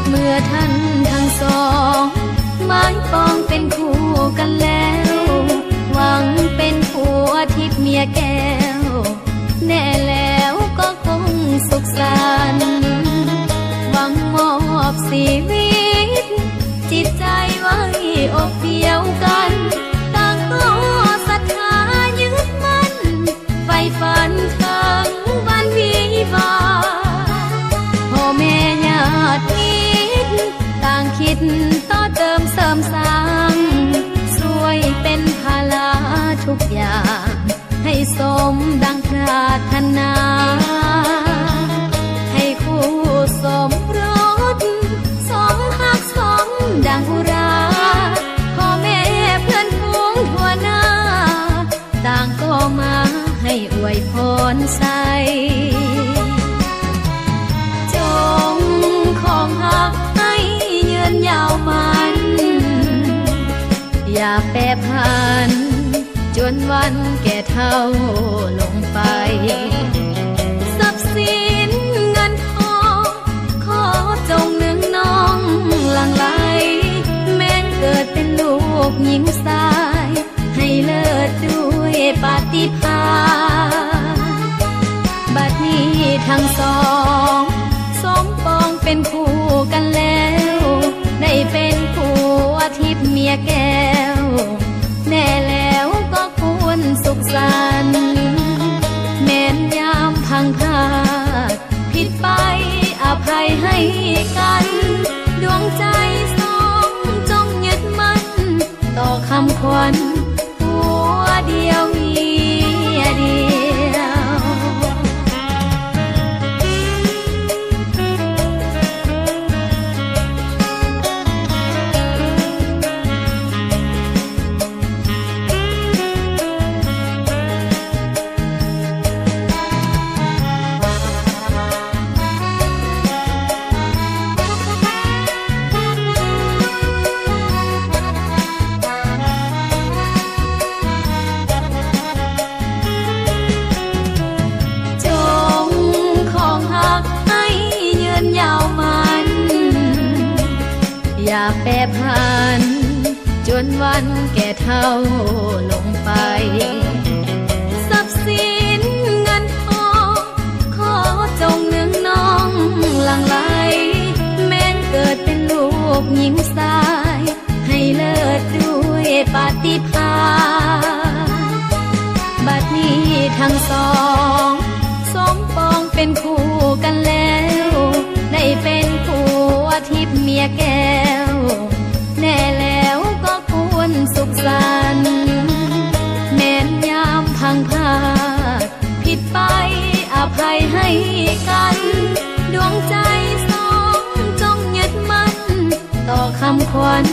เมื่อท่านทั้งสองหมายปองเป็นคู่กันแล้วหวังเป็นผัวทิพย์เมียแก้วแน่แล้วก็คงสุขสันต์หวังมอบชีวิตจิตใจไว้อกเดียวกันต่างก็ศรัทธายึดมั่นใฝ่ฝันถึงวันวิวาพ่อแม่ญาติมิตรต่างคิดต่อเติมเสริมสร้างช่วยเป็นภาระทุกอย่างให้สมดังปรารถนาให้คู่สมรสสมหักสมดังอุราพ่อแม่เพื่อนฝูงทั่วหน้าต่างก็มาให้อวยพรใส่จงของหักให้ยืนยาวมันอย่าแปรผันจนวันแก่เฒ่าลงไปทรัพย์สินเงินทองขอจงนึงน้องหลั่งไหลแม้นเกิดเป็นลูกหญิงชายให้เลิศด้วยปาฏิภาณบัดนี้ทั้งสองสมปองเป็นคู่กันแล้วได้เป็นผัวทิพย์เมียแก้วแน่แล้วก็ควรสุขสันต์แม้นยามพังพลาดผิดไปอภัยให้กันดวงใจสองจงยึดมั่นต่อคำขวัญผัวเดียวเมียเดียวอย่าแปรผันจนวันแก่เฒ่าลงไปทรัพย์สินเงินทองขอจงนึงน้องหลั่งไหลแม้นเกิดเป็นลูกหญิงชายให้เลิศด้วยปาฏิภาณบัดนี้ทั้งสองสมปองเป็นคู่กันแล้วได้เป็นผัวทิพย์เมียแก้วแน่แล้วก็ควรสุขสันต์แม้นยามพังพลาดผิดไปอภัยให้กันดวงใจสองจงยึดมั่นต่อคำขวัญ